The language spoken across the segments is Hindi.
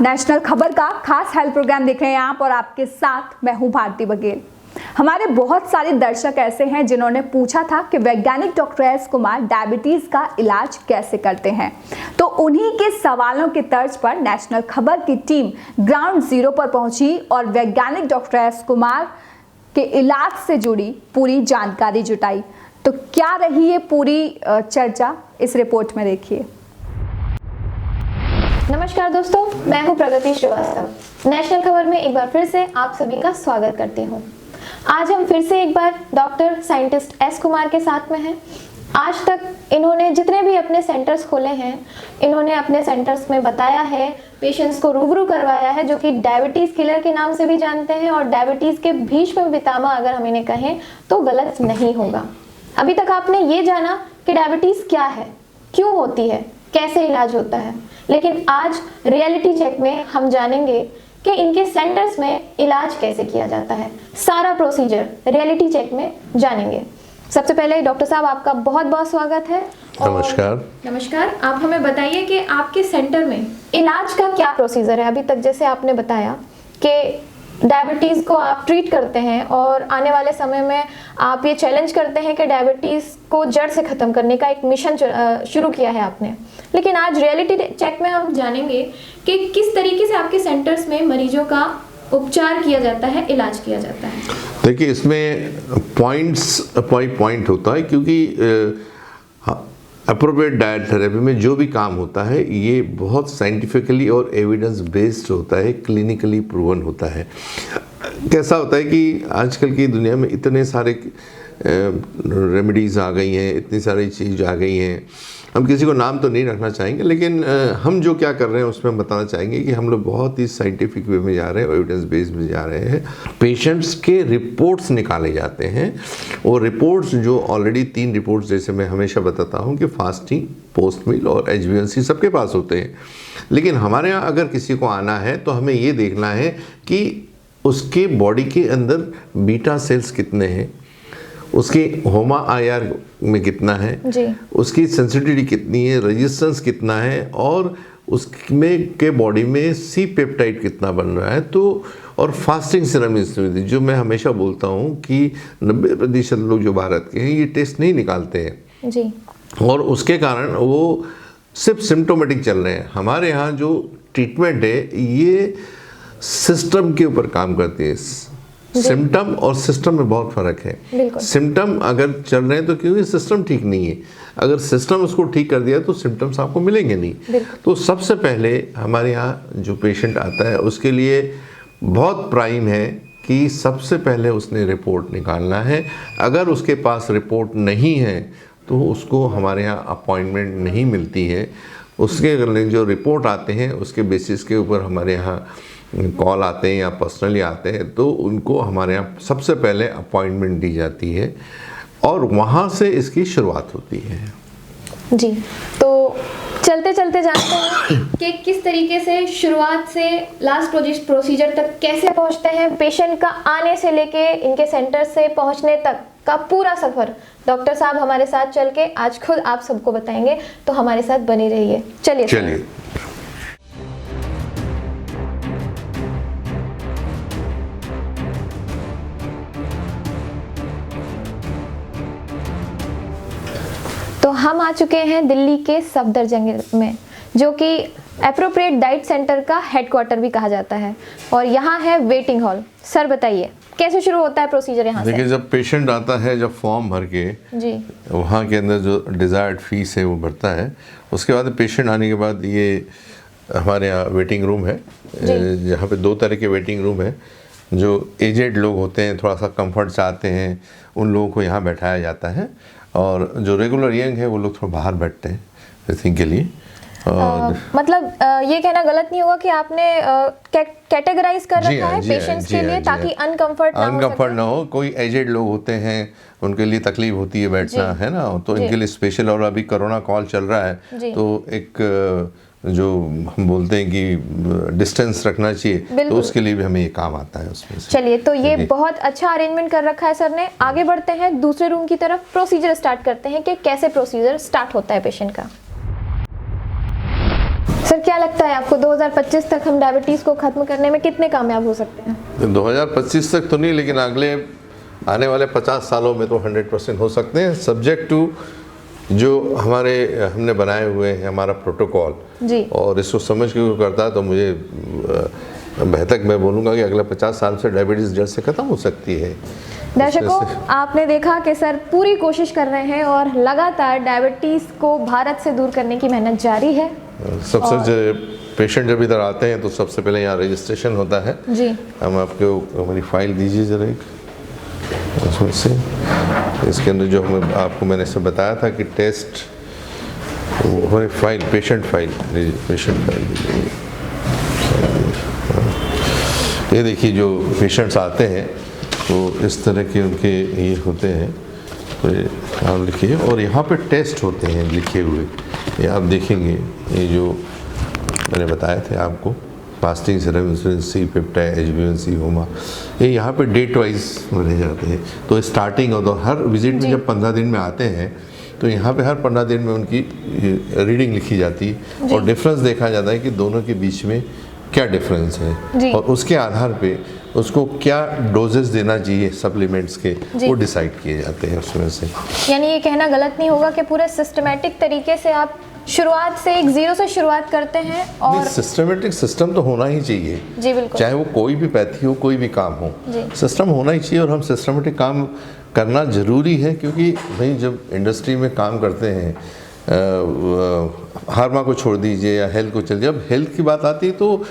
नेशनल खबर का खास हेल्थ प्रोग्राम देख रहे हैं आप और आपके साथ मैं हूं भारती बघेल। हमारे बहुत सारे दर्शक ऐसे हैं जिन्होंने पूछा था कि वैज्ञानिक डॉक्टर एस कुमार डायबिटीज का इलाज कैसे करते हैं, तो उन्हीं के सवालों के तर्ज पर नेशनल खबर की टीम ग्राउंड जीरो पर पहुंची और वैज्ञानिक डॉक्टर एस कुमार के इलाज से जुड़ी पूरी जानकारी जुटाई। तो क्या रही ये पूरी चर्चा, इस रिपोर्ट में देखिए। नमस्कार दोस्तों, मैं हूं प्रगति श्रीवास्तव। नेशनल खबर में एक बार फिर से आप सभी का स्वागत करती हूं। आज हम फिर से एक बार डॉक्टर साइंटिस्ट एस कुमार के साथ में हैं। आज तक इन्होंने जितने भी अपने सेंटर्स खोले हैं, इन्होंने अपने सेंटर्स में बताया है, पेशेंट्स को रूबरू करवाया है, जो कि डायबिटीज़ किलर के नाम से भी जानते हैं और डायबिटीज़ के भीष्म पितामह अगर हम इन्हें कहें तो गलत नहीं होगा। अभी तक आपने ये जाना कि डायबिटीज़ क्या है, क्यों होती है, कैसे इलाज होता है, लेकिन आज रियलिटी चेक में हम जानेंगे कि इनके सेंटर्स में इलाज कैसे किया जाता है। सारा प्रोसीजर रियलिटी चेक में जानेंगे। सबसे पहले डॉक्टर साहब, आपका बहुत बहुत स्वागत है। नमस्कार। नमस्कार। आप हमें बताइए कि आपके सेंटर में इलाज का क्या प्रोसीजर है। अभी तक जैसे आपने बताया कि डायबिटीज़ को आप ट्रीट करते हैं और आने वाले समय में आप ये चैलेंज करते हैं कि डायबिटीज़ को जड़ से ख़त्म करने का एक मिशन शुरू किया है आपने। लेकिन आज रियलिटी चेक में हम जानेंगे कि किस तरीके से आपके सेंटर्स में मरीजों का उपचार किया जाता है, इलाज किया जाता है। देखिए, इसमें पॉइंट होता है, क्योंकि अप्रोप्रिएट डाइट थेरेपी में जो भी काम होता है ये बहुत साइंटिफिकली और एविडेंस बेस्ड होता है, क्लिनिकली प्रूवन होता है। कैसा होता है कि आजकल की दुनिया में इतने सारे रेमेडीज़ आ गई हैं, इतनी सारी चीज़ आ गई हैं, हम किसी को नाम तो नहीं रखना चाहेंगे, लेकिन हम जो क्या कर रहे हैं उसमें हम बताना चाहेंगे कि हम लोग बहुत ही साइंटिफिक वे में जा रहे हैं, एविडेंस बेस्ड में जा रहे हैं। पेशेंट्स के रिपोर्ट्स निकाले जाते हैं और रिपोर्ट्स जो ऑलरेडी 3 रिपोर्ट्स, जैसे मैं हमेशा बताता हूँ कि फास्टिंग, पोस्ट मील और HbA1c सबके पास होते हैं। लेकिन हमारे यहाँ अगर किसी को आना है तो हमें ये देखना है कि उसके बॉडी के अंदर बीटा सेल्स कितने हैं, उसकी होमा IR में कितना है जी, उसकी सेंसिटिविटी कितनी है, रेजिस्टेंस कितना है और उसमें के बॉडी में C पेप्टाइड कितना बन रहा है। तो और फास्टिंग सीरम स्थिति, जो मैं हमेशा बोलता हूँ कि 90% लोग जो भारत के हैं ये टेस्ट नहीं निकालते हैं जी, और उसके कारण वो सिर्फ सिम्टोमेटिक चल रहे हैं। हमारे यहाँ जो ट्रीटमेंट है ये सिस्टम के ऊपर काम करती है। सिम्टम और सिस्टम में बहुत फर्क है। सिम्टम अगर चल रहे हैं तो क्योंकि सिस्टम ठीक नहीं है, अगर सिस्टम उसको ठीक कर दिया तो सिम्टम्स आपको मिलेंगे नहीं। तो सबसे पहले हमारे यहाँ जो पेशेंट आता है उसके लिए बहुत प्राइम है कि सबसे पहले उसने रिपोर्ट निकालना है। अगर उसके पास रिपोर्ट नहीं है तो उसको हमारे यहाँ अपॉइंटमेंट नहीं मिलती है। उसके जो रिपोर्ट आते हैं उसके बेसिस के ऊपर हमारे यहाँ कॉल आते हैं या पर्सनली आते हैं, तो उनको हमारे यहाँ सबसे पहले अपॉइंटमेंट दी जाती है और वहाँ से इसकी शुरुआत होती है जी। तो चलते चलते जानते हैं कि किस तरीके से शुरुआत से लास्ट प्रोसीजर तक कैसे पहुँचते हैं। पेशेंट का आने से लेके इनके सेंटर से पहुँचने तक का पूरा सफ़र डॉक्टर साहब हमारे साथ चल के आज खुद आप सबको बताएंगे, तो हमारे साथ बनी रहिए। चलिए। तो हम आ चुके हैं दिल्ली के सफदरजंग में, जो कि एप्रोप्रिएट डाइट सेंटर का हेडक्वार्टर भी कहा जाता है, और यहाँ है वेटिंग हॉल। सर बताइए कैसे शुरू होता है प्रोसीजर यहाँ से? देखिए, जब पेशेंट आता है, जब फॉर्म भर के जी वहाँ के अंदर जो डिज़ायर्ड फीस है वो भरता है, उसके बाद पेशेंट आने के बाद ये हमारे यहाँ वेटिंग रूम है, जहाँ पे 2 तरह के वेटिंग रूम है। जो एजेड लोग होते हैं, थोड़ा सा कंफर्ट चाहते हैं, उन लोगों को यहाँ बैठाया जाता है, और जो रेगुलर यंग है वो लोग थोड़ा बाहर बैठते हैं ब्रीथिंग के लिए। मतलब ये कहना गलत नहीं होगा कि आपने कैटेगराइज कर रखा है पेशेंट्स के लिए, ताकि अनकंफर्ट ना हो। कोई एजेड लोग होते हैं, उनके लिए तकलीफ होती है बैठना, है ना, तो इनके लिए स्पेशल। और अभी कोरोना कॉल चल रहा है, तो एक जो हम बोलते हैं कि डिस्टेंस रखना चाहिए, तो उसके लिए भी हमें ये काम आता है उसमें से। चलिए, तो ये बहुत अच्छा अरेंजमेंट कर रखा है सर ने। आगे बढ़ते हैं दूसरे रूम की तरफ, प्रोसीजर स्टार्ट करते हैं कि कैसे प्रोसीजर स्टार्ट होता है पेशेंट का। सर सर क्या लगता है आपको 2025 तक हम डायबिटीज को खत्म करने में कितने कामयाब हो सकते हैं? 2025 तक तो नहीं, लेकिन अगले आने वाले 50 सालों में तो 100% हो सकते हैं, सब्जेक्ट टू जो हमने बनाए हुए हैं हमारा प्रोटोकॉल जी। और इसको समझ के कोई करता है तो मुझे बेहतर मैं बोलूँगा कि अगले 50 साल से डायबिटीज़ जड़ से ख़त्म हो सकती है। दर्शकों, आपने देखा कि सर पूरी कोशिश कर रहे हैं और लगातार डायबिटीज को भारत से दूर करने की मेहनत जारी है। सबसे पेशेंट जब इधर आते हैं तो सबसे पहले यहाँ रजिस्ट्रेशन होता है जी। हम आपको हमारी फाइल दीजिए जरा एक, उसमें से इसके अंदर जो मैंने सब बताया था कि टेस्ट हमारी फाइल पेशेंट फाइल ये देखिए जो पेशेंट्स आते हैं तो इस तरह के उनके ये होते हैं, तो ये आप लिखिए और यहाँ पे टेस्ट होते हैं लिखे हुए, ये आप देखेंगे ये जो मैंने बताए थे आपको fasting serum insulin C peptide HbA1c HOMA, ये यहाँ पे डेट वाइज बने जाते हैं। तो स्टार्टिंग और हर विजिट में जब 15 दिन में आते हैं तो यहाँ पे हर 15 दिन में उनकी रीडिंग लिखी जाती है और डिफरेंस देखा जाता है कि दोनों के बीच में क्या डिफरेंस है और उसके आधार पे उसको क्या डोजेस देना चाहिए सप्लीमेंट्स के वो डिसाइड किए जाते हैं उसमें से। यानी ये कहना गलत नहीं होगा कि पूरे सिस्टमेटिक तरीके से आप शुरुआत से एक जीरो से शुरुआत करते हैं और सिस्टमेटिक सिस्टम तो होना ही चाहिए जी बिल्कुल, चाहे वो कोई भी पैथी हो कोई भी काम हो सिस्टम होना ही चाहिए और हम सिस्टमेटिक काम करना ज़रूरी है क्योंकि भाई जब इंडस्ट्री में काम करते हैं हार्मा को छोड़ दीजिए या हेल्थ को चल, जब हेल्थ की बात आती है तो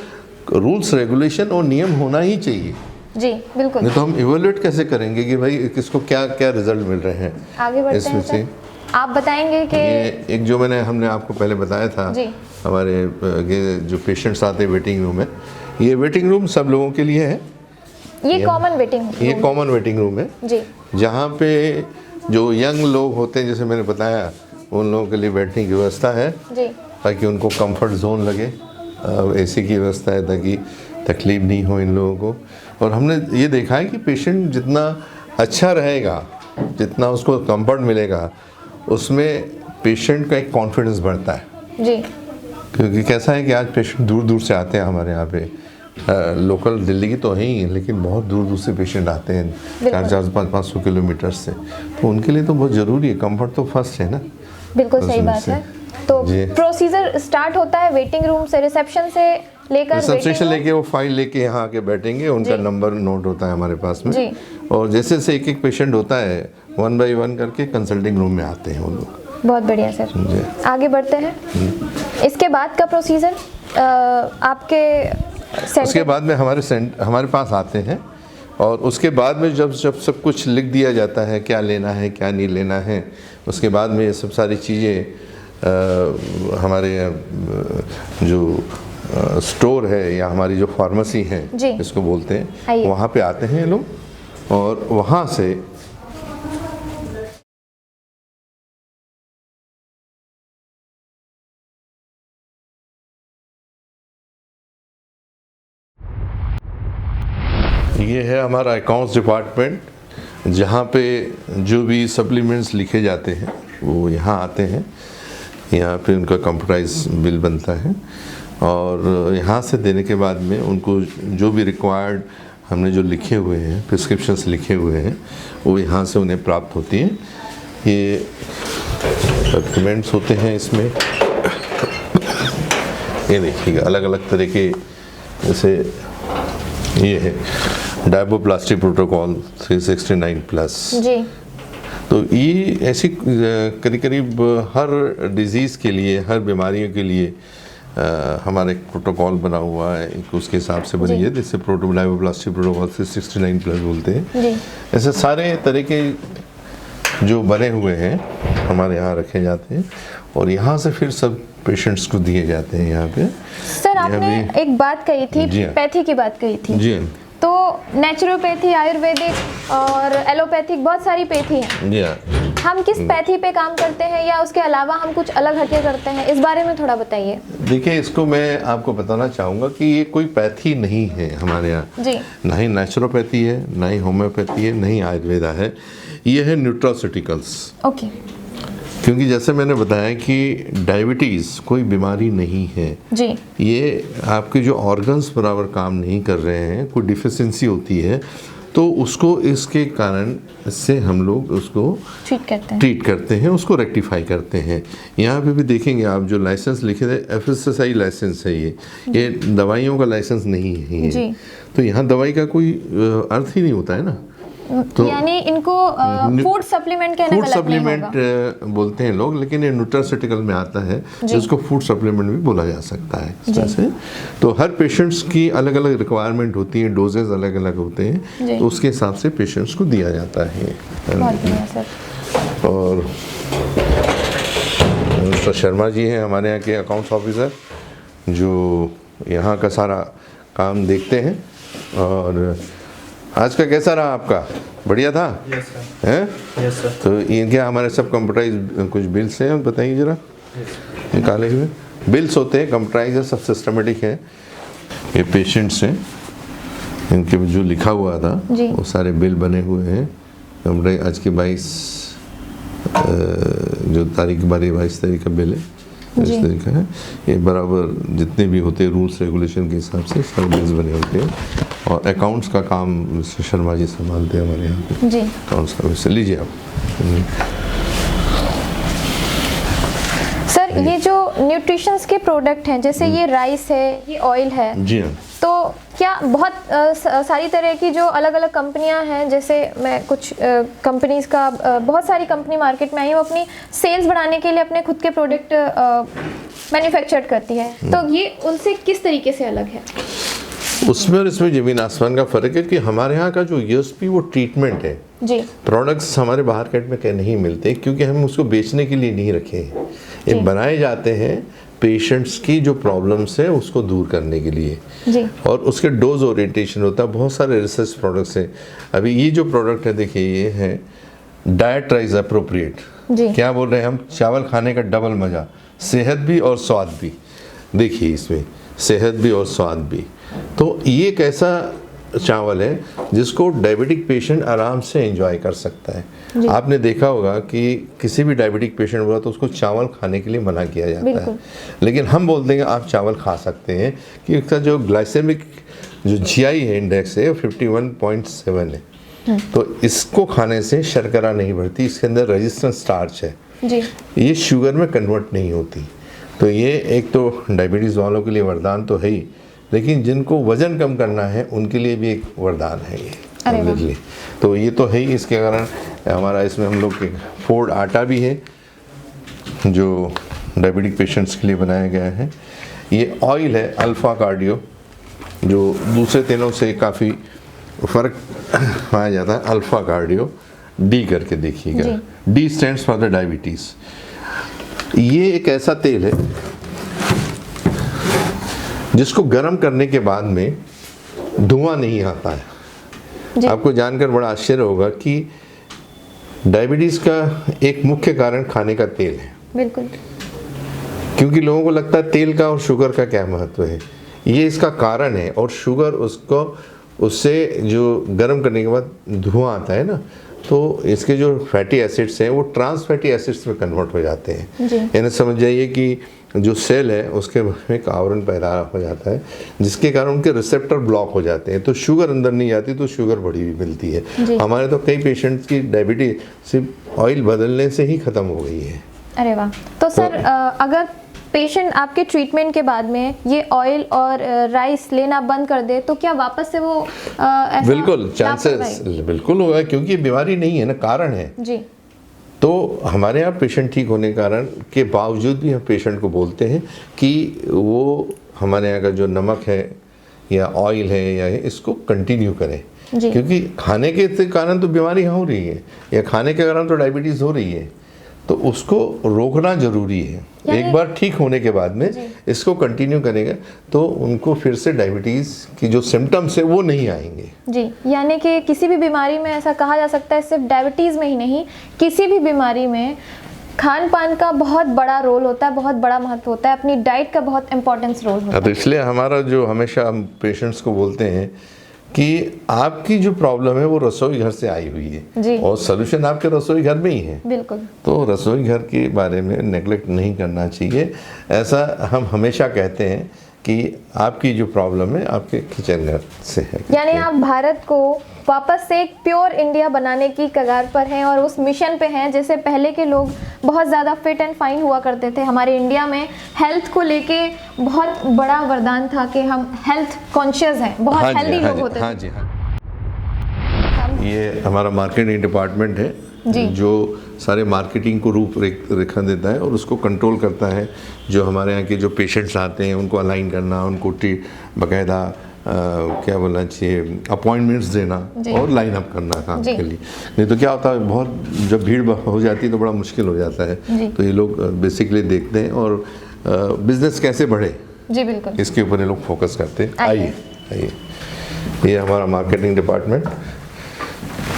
रूल्स रेगुलेशन और नियम होना ही चाहिए जी बिल्कुल। नहीं तो हम इवेल्युएट कैसे करेंगे कि भाई किसको क्या क्या रिजल्ट मिल रहे हैं आगे बढ़ते इसमें हैं से सर। आप बताएंगे कि एक जो हमने आपको पहले बताया था हमारे जो पेशेंट्स आते हैं वेटिंग रूम में, ये वेटिंग रूम सब लोगों के लिए है, ये कॉमन वेटिंग रूम, ये कॉमन वेटिंग रूम है जी, जहाँ पे जो यंग लोग होते हैं जैसे मैंने बताया उन लोगों के लिए बैठने की व्यवस्था है जी, ताकि उनको कंफर्ट जोन लगे, एसी की व्यवस्था है ताकि तकलीफ नहीं हो इन लोगों को। और हमने ये देखा है कि पेशेंट जितना अच्छा रहेगा जितना उसको कंफर्ट मिलेगा उसमें पेशेंट का एक कॉन्फिडेंस बढ़ता है जी, क्योंकि कैसा है कि आज पेशेंट दूर दूर से आते हैं हमारे यहाँ पे, लोकल दिल्ली की तो है ही लेकिन बहुत दूर दूर से पेशेंट आते हैं 400-500 किलोमीटर से, तो उनके लिए तो बहुत ज़रूरी है, कंफर्ट तो फर्स्ट है ना। बिल्कुल सही बात है। तो प्रोसीजर स्टार्ट होता है वेटिंग रूम से, रिसेप्शन से लेकर रिसेप्शन लेके वो फाइल लेके यहाँ आके बैठेंगे, उनका नंबर नोट होता है हमारे पास में और जैसे जैसे एक एक पेशेंट होता है 1 by 1 करके कंसल्टिंग रूम में आते हैं वो लोग। बहुत बढ़िया सर, आगे बढ़ते हैं। इसके बाद का प्रोसीजर आपके उसके बाद में हमारे पास आते हैं और उसके बाद में जब सब कुछ लिख दिया जाता है क्या लेना है क्या नहीं लेना है, उसके बाद में ये सब सारी चीज़ें हमारे जो स्टोर है या हमारी जो फार्मेसी है इसको बोलते हैं, वहाँ पे आते हैं लोग और वहाँ से ये है हमारा अकाउंट्स डिपार्टमेंट जहाँ पे जो भी सप्लीमेंट्स लिखे जाते हैं वो यहाँ आते हैं, यहाँ पे उनका कंप्यूटराइज बिल बनता है और यहाँ से देने के बाद में उनको जो भी रिक्वायर्ड हमने जो लिखे हुए हैं प्रिस्क्रिप्शंस लिखे हुए हैं वो यहाँ से उन्हें प्राप्त होती हैं। ये सप्लीमेंट्स होते हैं इसमें, ये देखिएगा अलग अलग तरह के, जैसे ये है डायबोप्लास्टी प्रोटोकॉल 369 प्लस जी, तो ये ऐसी करीब हर डिजीज़ के लिए हर बीमारियों के लिए हमारा एक प्रोटोकॉल बना हुआ है, उसके हिसाब से बनी है जिससे डायबोप्लास्टी प्रोटोकॉल 369 प्लस बोलते हैं। ऐसे सारे तरह के जो बने हुए हैं हमारे यहाँ रखे जाते हैं और यहाँ से फिर सब पेशेंट्स को दिए जाते हैं यहाँ पे। सर आपने एक बात कही थी, पैथी की बात कही थी जी, तो नेचुरोपैथी, आयुर्वेदिक और एलोपैथिक बहुत सारी पैथी हैं जी, हम किस पैथी पे काम करते हैं या उसके अलावा हम कुछ अलग हटके करते हैं, इस बारे में थोड़ा बताइए। देखिए इसको मैं आपको बताना चाहूँगा कि ये कोई पैथी नहीं है हमारे यहाँ जी, ना ही नेचुरोपैथी है ना ही होम्योपैथी है ना ही आयुर्वेदा है, ये है न्यूट्रास्यूटिकल्स। ओके, क्योंकि जैसे मैंने बताया कि डायबिटीज़ कोई बीमारी नहीं है जी। ये आपके जो ऑर्गन्स बराबर काम नहीं कर रहे हैं, कोई डिफिशिएंसी होती है, तो उसको इसके कारण से हम लोग उसको ट्रीट करते हैं, उसको रेक्टिफाई करते हैं। यहाँ पे भी देखेंगे आप जो लाइसेंस लिखे थे एफएसएसआई लाइसेंस है, ये दवाइयों का लाइसेंस नहीं है ये। तो यहाँ दवाई का कोई अर्थ ही नहीं होता है ना। तो यानी इनको फूड सप्लीमेंट कहना फूड सप्लीमेंट बोलते हैं लोग, लेकिन ये न्यूट्रास्यूटिकल में आता है, जिसको फूड सप्लीमेंट भी बोला जा सकता है इस तरह से। तो हर पेशेंट्स की अलग अलग रिक्वायरमेंट होती है, डोजेज अलग अलग होते हैं, तो उसके हिसाब से पेशेंट्स को दिया जाता है। और मिस्टर शर्मा जी हैं हमारे यहाँ के अकाउंट्स ऑफिसर, जो यहाँ का सारा काम देखते हैं। और आज का कैसा रहा आपका? बढ़िया था? Yes sir. हैं? Yes sir. तो ये क्या हमारे सब कंप्यूटराइज कुछ बिल्स हैं, बताइए जरा। निकाले हुए बिल्स होते हैं, कंप्यूटराइज है, सब सिस्टमेटिक है। ये पेशेंट्स हैं, इनके जो लिखा हुआ था वो सारे बिल बने हुए हैं। कंप्यूटराइज आज की 22 जो तारीख 22 तारीख का बिल है, इस तरीका है। ये बराबर जितने भी होते हैं रूल्स रेगुलेशन के हिसाब से सब बिल्स बने होते हैं। और अकाउंट्स का काम मिस्टर शर्मा जी संभालते हैं हमारे यहाँ पे जी। अकाउंट्स का विषय लीजिए आप। सर ये जो न्यूट्रिशंस के प्रोडक्ट हैं, जैसे ये राइस है, ये ऑयल है जी हाँ, तो क्या बहुत सारी तरह की जो अलग अलग कंपनियां हैं, जैसे मैं कुछ कंपनीज का बहुत सारी कंपनी मार्केट में आई है, वो अपनी सेल्स बढ़ाने के लिए अपने खुद के प्रोडक्ट मैन्युफैक्चर करती है, तो ये उनसे किस तरीके से अलग है? उसमें और इसमें जमीन आसमान का फर्क है कि हमारे यहाँ का जो यूएसपी वो ट्रीटमेंट है जी। प्रोडक्ट्स हमारे बाहर मार्केट में नहीं मिलते, क्योंकि हम उसको बेचने के लिए नहीं रखे हैं। ये बनाए जाते हैं पेशेंट्स की जो प्रॉब्लम्स है उसको दूर करने के लिए जी। और उसके डोज ओरिएंटेशन होता है। बहुत सारे रिसर्च प्रोडक्ट्स हैं। अभी ये जो प्रोडक्ट है देखिए, ये है डाइट राइस अप्रोप्रिएट। क्या बोल रहे हैं हम? चावल खाने का डबल मज़ा, सेहत भी और स्वाद भी। देखिए इसमें सेहत भी और स्वाद भी। तो ये एक ऐसा चावल है जिसको डायबिटिक पेशेंट आराम से एंजॉय कर सकता है। आपने देखा होगा कि किसी भी डायबिटिक पेशेंट हुआ तो उसको चावल खाने के लिए मना किया जाता है, लेकिन हम बोलते हैं आप चावल खा सकते हैं कि इसका जो ग्लाइसेमिक जो जीआई है इंडेक्स है 51.7 है। तो इसको खाने से शर्करा नहीं बढ़ती, इसके अंदर रेजिस्टेंट स्टार्च है जी। ये शुगर में कन्वर्ट नहीं होती। तो ये एक तो डायबिटीज़ वालों के लिए वरदान तो है ही, लेकिन जिनको वज़न कम करना है उनके लिए भी एक वरदान है ये। तो ये तो है ही। इसके कारण हमारा इसमें हम लोग के फोर्ड आटा भी है जो डायबिटिक पेशेंट्स के लिए बनाया गया है। ये ऑयल है अल्फ़ा कार्डियो, जो दूसरे तेलों से काफ़ी फ़र्क पाया जाता है। अल्फ़ा कार्डियो डी करके देखिएगा, D stands for the diabetes. ये एक ऐसा तेल है जिसको गर्म करने के बाद में धुआं नहीं आता है। आपको जानकर बड़ा आश्चर्य होगा कि डायबिटीज़ का एक मुख्य कारण खाने का तेल है। बिल्कुल, क्योंकि लोगों को लगता है तेल का और शुगर का क्या महत्व है। ये इसका कारण है। और शुगर उससे जो गर्म करने के बाद धुआं आता है ना, तो इसके जो फैटी एसिड्स हैं वो ट्रांस फैटी एसिड्स में कन्वर्ट हो जाते हैं। यानी समझ जाइए कि जो सेल है उसके में एक आवरण पैदा हो जाता है, जिसके कारण उनके रिसेप्टर ब्लॉक हो जाते हैं, तो शुगर अंदर नहीं जाती, तो शुगर बढ़ी हुई मिलती है। हमारे तो कई पेशेंट्स की डायबिटीज सिर्फ ऑयल बदलने से ही ख़त्म हो गई है। अरे वाह। तो सर अगर पेशेंट आपके ट्रीटमेंट के बाद में ये ऑयल और राइस लेना बंद कर दे, तो क्या वापस से वो ऐसा? बिल्कुल चांसेस बिल्कुल होगा, क्योंकि बीमारी नहीं है ना, कारण है जी। तो हमारे यहाँ पेशेंट ठीक होने कारण के बावजूद भी हम पेशेंट को बोलते हैं कि वो हमारे यहाँ का जो नमक है या ऑयल है या इसको कंटिन्यू करें, क्योंकि खाने के कारण तो बीमारी हो रही है या खाने के कारण तो डायबिटीज़ हो रही है, तो उसको रोकना ज़रूरी है। एक बार ठीक होने के बाद में इसको कंटिन्यू करेंगे तो उनको फिर से डायबिटीज़ की जो सिम्टम्स है वो नहीं आएंगे जी। यानी कि किसी भी बीमारी में ऐसा कहा जा सकता है, सिर्फ डायबिटीज़ में ही नहीं, किसी भी बीमारी में खान पान का बहुत बड़ा रोल होता है, बहुत बड़ा महत्व होता है, अपनी डाइट का बहुत इंपॉर्टेंस रोल होता है। तो इसलिए हमारा जो हमेशा हम पेशेंट्स को बोलते हैं कि आपकी जो प्रॉब्लम है वो रसोई घर से आई हुई जी। है और सोल्यूशन आपके रसोई घर में ही है। बिल्कुल। तो रसोई घर के बारे में नेगलेक्ट नहीं करना चाहिए। ऐसा हम हमेशा कहते हैं कि आपकी जो प्रॉब्लम है आपके किचन घर से है। यानी आप भारत को वापस से एक प्योर इंडिया बनाने की कगार पर हैं और उस मिशन पे हैं। जैसे पहले के लोग बहुत ज़्यादा फिट एंड फाइन हुआ करते थे, हमारे इंडिया में हेल्थ को लेके बहुत बड़ा वरदान था कि हम हेल्थ कॉन्शियस हैं, बहुत हेल्दी लोग होते थे। हाँ जी, हाँ। ये हमारा मार्केटिंग डिपार्टमेंट है जी। जो सारे मार्केटिंग को रूपरेखा देता है और उसको कंट्रोल करता है। जो हमारे यहाँ के जो पेशेंट्स आते हैं उनको अलाइन करना, उनको बाकायदा क्या बोलना चाहिए, अपॉइंटमेंट्स देना और लाइन अप करना काम के लिए। नहीं तो क्या होता है, बहुत जब भीड़ हो जाती है तो बड़ा मुश्किल हो जाता है। तो ये लोग बेसिकली देखते हैं और बिजनेस कैसे बढ़े जी बिल्कुल, इसके ऊपर ये लोग फोकस करते हैं। आइए आइए, ये हमारा मार्केटिंग डिपार्टमेंट,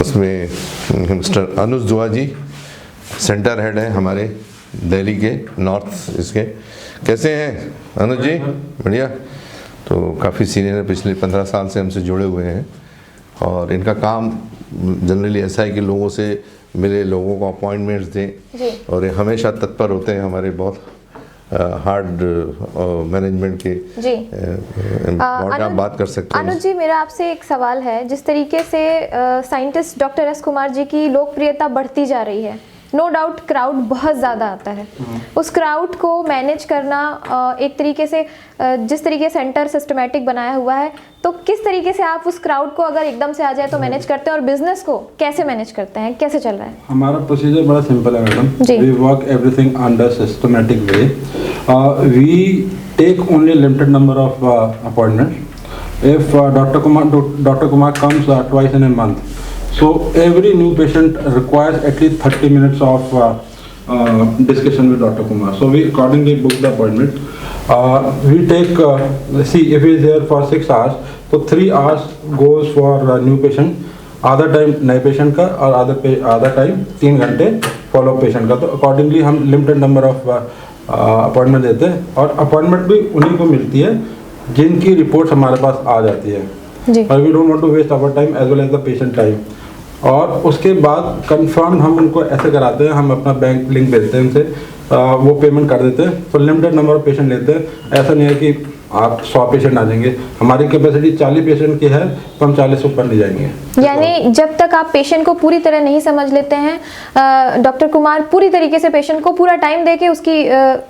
उसमें मिस्टर अनुज दुआ जी सेंटर हेड है हमारे दिल्ली के नॉर्थ इसके। कैसे हैं अनुज जी? बढ़िया। तो काफ़ी सीनियर है, पिछले 15 साल से हमसे जुड़े हुए हैं और इनका काम जनरली ऐसा है कि लोगों से मिले, लोगों को अपॉइंटमेंट्स दें और ये हमेशा तत्पर होते हैं हमारे बहुत हार्ड मैनेजमेंट के। जी आप बात कर सकते हैं। अनुज जी, मेरा आपसे एक सवाल है। जिस तरीके से scientist doctor S Kumar ji की लोकप्रियता बढ़ती जा रही है, नो डाउट क्राउड बहुत ज़्यादा आता है। उस क्राउड को मैनेज करना एक तरीके से जिस तरीके सेंटर सिस्टमेटिक बनाया हुआ है, तो किस तरीके से आप उस क्राउड को अगर एकदम से आ जाए तो मैनेज करते हैं और बिजनेस को कैसे मैनेज करते हैं, कैसे चल रहा है? हमारा प्रोसीजर बड़ा सिंपल है मैडम। जी। We work everything under systematic way. We take only limited number of appointment. If doctor Kumar comes twice in a month, so every new patient requires at least 30 minutes of discussion with Dr. Kumar. So we accordingly book the appointment. We take see if he is here for 6 hours, so 3 hours goes for new patient, आधा टाइम नए पेशेंट का और आधा टाइम 3 घंटे फॉलो अप पेशेंट का। तो अकॉर्डिंगली हम लिमिटेड नंबर ऑफ अपॉइंटमेंट देते हैं और अपॉइंटमेंट भी उन्हीं को मिलती है जिनकी रिपोर्ट्स हमारे पास आ जाती है। और we don't want to waste our time as well as the patient time. और उसके बाद कंफर्म हम उनको ऐसे कराते हैं, हम अपना बैंक लिंक भेजते हैं उनसे, वो पेमेंट कर देते हैं। तो लिमिटेड नंबर ऑफ पेशेंट लेते हैं। ऐसा नहीं है कि आप 100 पेशेंट आ जाएंगे, हमारी कैपेसिटी 40 पेशेंट की है तो हम 40 ऊपर नहीं जाएंगे। यानी जब तक आप पेशेंट को पूरी तरह नहीं समझ लेते हैं, डॉक्टर कुमार पूरी तरीके से पेशेंट को पूरा टाइम देके उसकी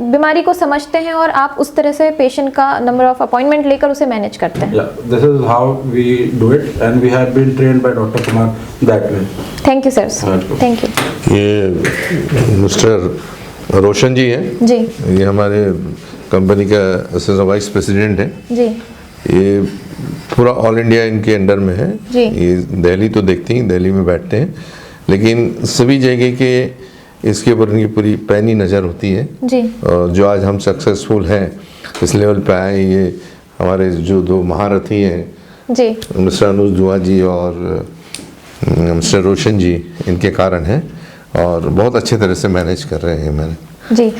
बीमारी को समझते हैं और आप उस तरह से पेशेंट का नंबर ऑफ अपॉइंटमेंट लेकर उसे मैनेज करते हैं। This is how we do it and we have been trained by doctor Kumar that way. Thank you sir, thank you. ये मिस्टर रोशन जी हैं जी, ये हमारे कंपनी का असिस्टेंट वाइस प्रेसिडेंट है जी। ये पूरा ऑल इंडिया इनके अंडर में है जी। ये दिल्ली तो देखते हैं, दिल्ली में बैठते हैं, लेकिन सभी जगह के इसके ऊपर इनकी पूरी पैनी नज़र होती है जी। और जो आज हम सक्सेसफुल हैं इस लेवल पे आए, ये हमारे जो 2 महारथी हैं जी, मिस्टर अनुज दुआ जी और मिस्टर रोशन जी, इनके कारण है और बहुत अच्छे तरह से मैनेज कर रहे हैं मैंने। जी।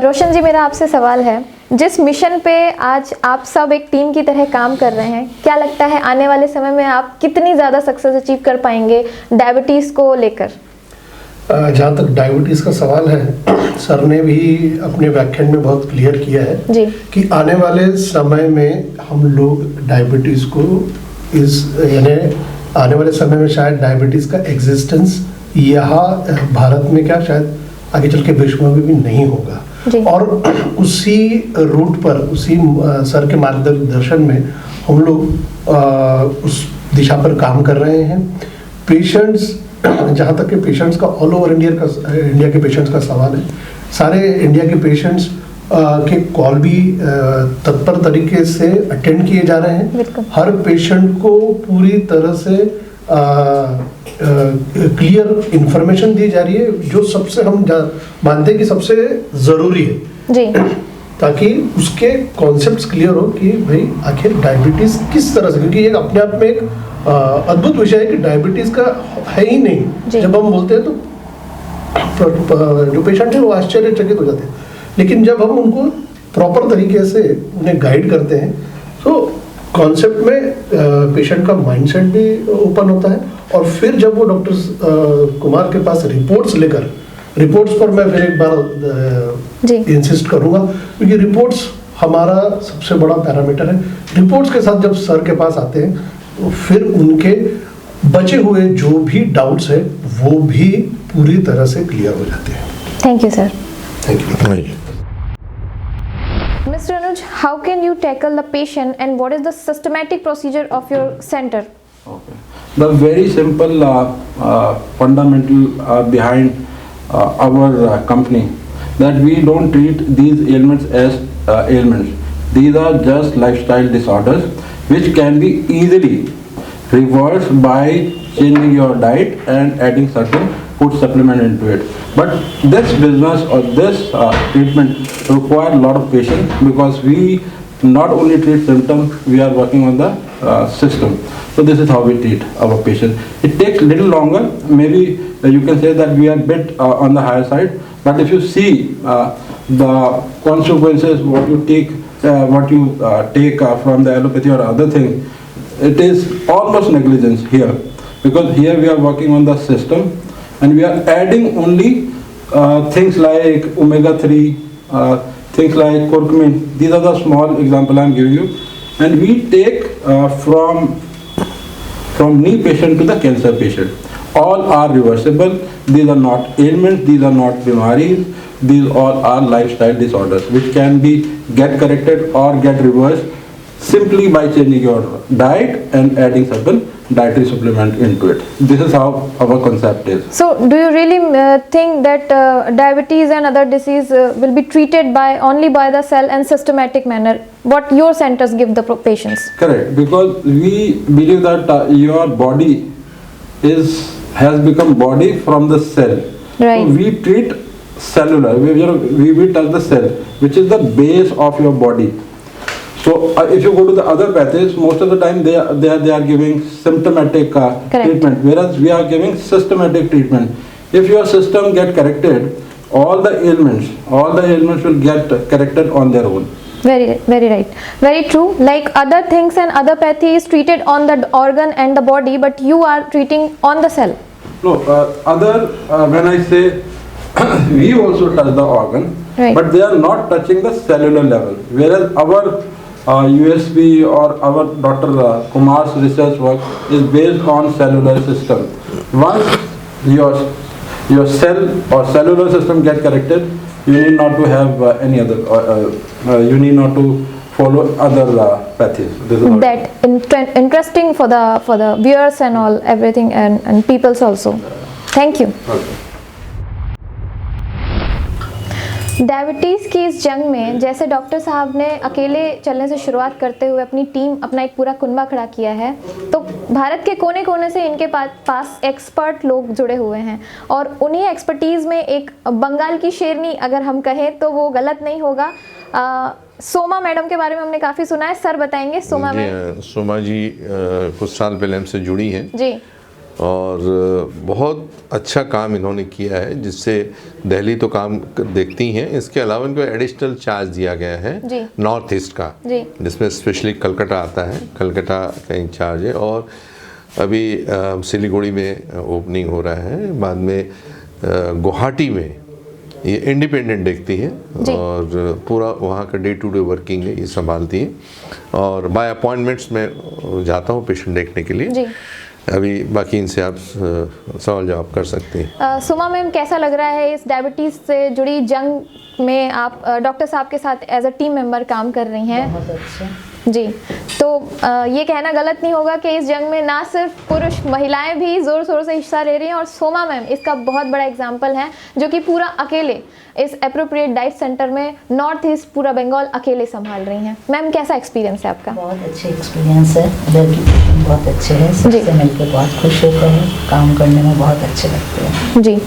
रोशन जी, मेरा आपसे सवाल है, जिस मिशन पे आज आप सब एक टीम की तरह काम कर रहे हैं, क्या लगता है आने वाले समय में आप कितनी ज़्यादा सक्सेस अचीव कर पाएंगे डायबिटीज़ को लेकर? जहाँ तक डायबिटीज़ का सवाल है, सर ने भी अपने व्याख्यान में बहुत क्लियर किया है जी। कि आने वाले समय में हम लोग डायबिटीज़ को यानी आने वाले समय में शायद डायबिटीज़ का एग्जिस्टेंस यहाँ भारत में क्या शायद आगे चल के विश्व में भी नहीं होगा। और उसी रूट पर, उसी सर के मार्गदर्शन में हम लोग उस दिशा पर काम कर रहे हैं। पेशेंट्स, जहाँ तक के पेशेंट्स का ऑल ओवर इंडिया के पेशेंट्स का सवाल है, सारे इंडिया के पेशेंट्स के कॉल भी तत्पर तरीके से अटेंड किए जा रहे हैं। हर पेशेंट को पूरी तरह से क्लियर इंफॉर्मेशन दी जा रही है, जो सबसे हम मानते हैं कि सबसे ज़रूरी है जी, ताकि उसके कॉन्सेप्ट्स क्लियर हो कि भाई आखिर डायबिटीज़ किस तरह से, क्योंकि ये अपने आप में एक अद्भुत विषय है कि डायबिटीज़ का है ही नहीं। जब हम बोलते हैं तो जो पेशेंट है वो आश्चर्यचकित हो जाते हैं, लेकिन जब हम उनको प्रॉपर तरीके से उन्हें गाइड करते हैं तो कॉन्सेप्ट में पेशेंट का माइंडसेट भी ओपन होता है, और फिर जब वो डॉक्टर कुमार के पास रिपोर्ट्स पर मैं फिर एक बार इंसिस्ट करूंगा, क्योंकि रिपोर्ट्स हमारा सबसे बड़ा पैरामीटर है। रिपोर्ट्स के साथ जब सर के पास आते हैं तो फिर उनके बचे हुए जो भी डाउट्स है वो भी पूरी तरह से क्लियर हो जाते हैं। Thank you sir. Thank you. Mr. Anuj, how can you tackle the patient and what is the systematic procedure of your center? Okay. The very simple fundamental behind our company, that we don't treat these ailments as ailments. These are just lifestyle disorders which can be easily reversed by changing your diet and adding certain food supplement into it. But this business or this treatment require a lot of patience, because we not only treat symptoms, we are working on the system. So this is how we treat our patient. It takes little longer. Maybe you can say that we are a bit on the higher side. But if you see the consequences, what you take from the allopathy or other thing, it is almost negligence here, because here we are working on the system and we are adding only things like omega-3, things like curcumin. These are the small example I am giving you, and we take from knee patient to the cancer patient. All are reversible. These are not ailments, these are not bimaris, these all are lifestyle disorders which can be get corrected or get reversed simply by changing your diet and adding certain dietary supplement into it. This is how our concept is. So do you really think that diabetes and other disease will be treated only by the cell and systematic manner, what your centers give the patients? Correct, because we believe that your body has become body from the cell. Right. So we treat cellular, we touch the cell, which is the base of your body. So if you go to the other pathies, most of the time they are giving symptomatic treatment, whereas we are giving systematic treatment. If your system get corrected, all the ailments will get corrected on their own. Very right, very true. Like other things and other pathy is treated on the organ and the body, but you are treating on the cell. No, when I say we also touch the organ, Right. but they are not touching the cellular level, whereas our USP or our Dr. Kumar's research work is based on cellular system. Once your cell or cellular system get corrected, you need not to have any other, you need not to follow other pathies. This is That interesting for the viewers and all, everything, and peoples also. Thank you. Okay. Diabetes की इस जंग में जैसे डॉक्टर साहब ने अकेले चलने से शुरुआत करते हुए अपनी टीम, अपना एक पूरा कुनबा खड़ा किया है, तो भारत के कोने कोने से इनके पास एक्सपर्ट लोग जुड़े हुए हैं, और उन्हीं एक्सपर्टीज़ में एक बंगाल की शेरनी अगर हम कहें तो वो गलत नहीं होगा। सोमा मैडम के बारे में हमने काफ़ी सुना है, सर बताएंगे। सोमा मैम, सोमा जी कुछ साल पहले हमसे जुड़ी हैं जी, और बहुत अच्छा काम इन्होंने किया है, जिससे दिल्ली तो काम देखती हैं, इसके अलावा इनको एडिशनल चार्ज दिया गया है नॉर्थ ईस्ट का, जिसमें स्पेशली कलकत्ता आता है, कलकत्ता का इंचार्ज है, और अभी सिलीगुड़ी में ओपनिंग हो रहा है, बाद में गुवाहाटी में ये इंडिपेंडेंट देखती है और पूरा वहाँ का डे टू डे वर्किंग है ये संभालती हैं, और बाय अपॉइंटमेंट्स में जाता हूँ पेशेंट देखने के लिए। अभी बाकी इनसे आप सवाल जवाब कर सकते हैं। सुमा मैम, कैसा लग रहा है इस डायबिटीज़ से जुड़ी जंग में आप डॉक्टर साहब के साथ एज अ टीम मेंबर काम कर रही हैं? बहुत अच्छा जी, तो ये कहना गलत नहीं होगा कि इस जंग में ना सिर्फ पुरुष, महिलाएं भी ज़ोर शोर से हिस्सा ले रही हैं, और सोमा मैम इसका बहुत बड़ा एग्जाम्पल है, जो कि पूरा अकेले इस एप्रोप्रिएट डाइट सेंटर में नॉर्थ ईस्ट पूरा बंगाल अकेले संभाल रही हैं। मैम, कैसा एक्सपीरियंस है आपका? बहुत अच्छे एक्सपीरियंस है, उधर की पेशेंट बहुत अच्छे हैं, सबसे मिलकर बहुत खुश होते हैं, काम करने में बहुत अच्छे लगते हैं। जी,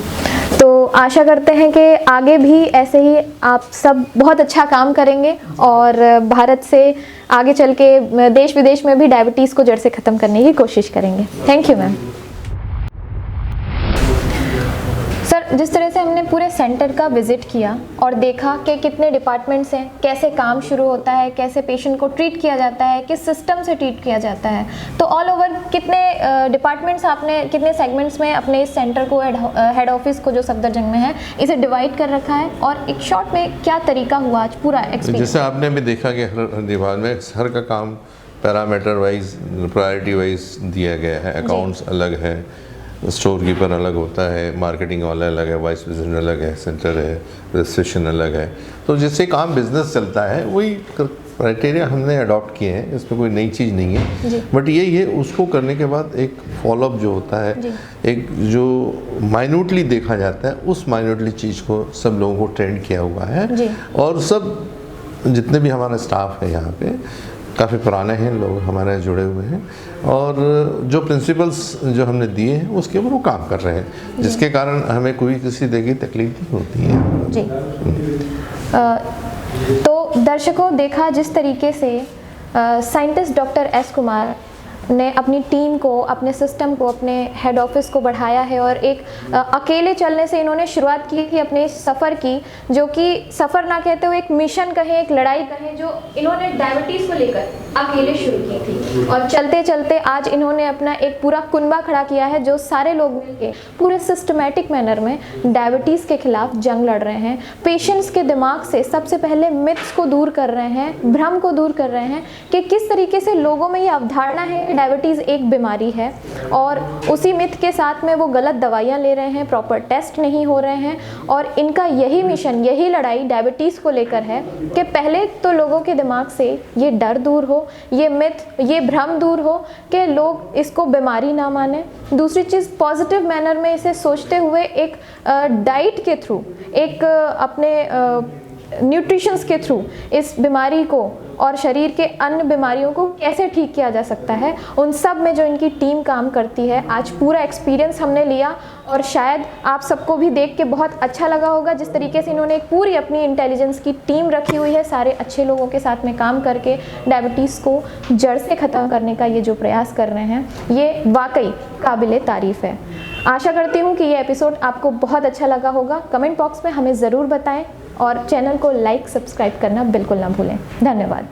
तो आशा करते हैं कि आगे भी ऐसे ही आप सब बहुत अच्छा काम करेंगे और भारत से आगे चल के देश विदेश में भी डायबिटीज़ को जड़ से ख़त्म करने की कोशिश करेंगे। Thank you ma'am. सर, जिस तरह से हमने पूरे सेंटर का विजिट किया और देखा कि कितने डिपार्टमेंट्स हैं, कैसे काम शुरू होता है, कैसे पेशेंट को ट्रीट किया जाता है, किस सिस्टम से ट्रीट किया जाता है, तो ऑल ओवर कितने डिपार्टमेंट्स आपने कितने सेगमेंट्स में अपने इस सेंटर को हेड ऑफिस को जो सफदरजंग में है इसे डिवाइड कर रखा है, और एक शॉर्ट में क्या तरीका हुआ आज पूरा एक्सपीरियंस? जैसे आपने भी देखा कि हर डिपार्टमेंट में हर का काम पैरामीटर वाइज, प्रायोरिटी वाइज दिया गया है। अकाउंट्स अलग है, स्टोर कीपर अलग होता है, मार्केटिंग वाला अलग है, वाइस प्रेसिडेंट अलग है, सेंटर है, रजिस्ट्रेशन अलग है। तो जिससे काम बिजनेस चलता है वही क्राइटेरिया हमने अडॉप्ट किए हैं, इसमें कोई नई चीज़ नहीं है। बट यही है, उसको करने के बाद एक फॉलोअप जो होता है, एक जो माइन्यूटली देखा जाता है, उस माइन्यूटली चीज़ को सब लोगों को ट्रेंड किया हुआ है। और सब जितने भी हमारा स्टाफ है यहाँ पे काफ़ी पुराने हैं लोग हमारे जुड़े हुए हैं, और जो प्रिंसिपल्स जो हमने दिए हैं उसके ऊपर वो काम कर रहे हैं, जिसके कारण हमें कोई किसी तरह की तकलीफ नहीं होती है। जी। तो दर्शकों, देखा जिस तरीके से साइंटिस्ट डॉक्टर एस कुमार ने अपनी टीम को, अपने सिस्टम को, अपने हेड ऑफिस को बढ़ाया है, और एक अकेले चलने से इन्होंने शुरुआत की थी अपने सफ़र की, जो कि सफ़र ना कहते हुए एक मिशन कहें, एक लड़ाई कहें, जो इन्होंने डायबिटीज़ को लेकर अकेले शुरू की थी, और चलते चलते आज इन्होंने अपना एक पूरा कुनबा खड़ा किया है, जो सारे लोग मिलके पूरे सिस्टमेटिक मैनर में डायबिटीज़ के खिलाफ जंग लड़ रहे हैं। पेशेंट्स के दिमाग से सबसे पहले मिथ्स को दूर कर रहे हैं, भ्रम को दूर कर रहे हैं कि किस तरीके से लोगों में ये अवधारणा है डायबिटीज़ एक बीमारी है, और उसी मिथ के साथ में वो गलत दवाइयाँ ले रहे हैं, प्रॉपर टेस्ट नहीं हो रहे हैं। और इनका यही मिशन, यही लड़ाई डायबिटीज़ को लेकर है कि पहले तो लोगों के दिमाग से ये डर दूर हो, ये मिथ, ये भ्रम दूर हो कि लोग इसको बीमारी ना माने। दूसरी चीज़, पॉजिटिव मैनर में इसे सोचते हुए एक डाइट के थ्रू, एक अपने न्यूट्रिशंस के थ्रू इस बीमारी को और शरीर के अन्य बीमारियों को कैसे ठीक किया जा सकता है, उन सब में जो इनकी टीम काम करती है, आज पूरा एक्सपीरियंस हमने लिया। और शायद आप सबको भी देख के बहुत अच्छा लगा होगा जिस तरीके से इन्होंने एक पूरी अपनी इंटेलिजेंस की टीम रखी हुई है, सारे अच्छे लोगों के साथ में काम करके डायबिटीज़ को जड़ से ख़त्म करने का ये जो प्रयास कर रहे हैं, ये वाकई काबिले तारीफ़ है। आशा करती हूँ कि ये एपिसोड आपको बहुत अच्छा लगा होगा। कमेंट बॉक्स में हमें ज़रूर बताएं, और चैनल को लाइक, सब्सक्राइब करना बिल्कुल ना भूलें। धन्यवाद।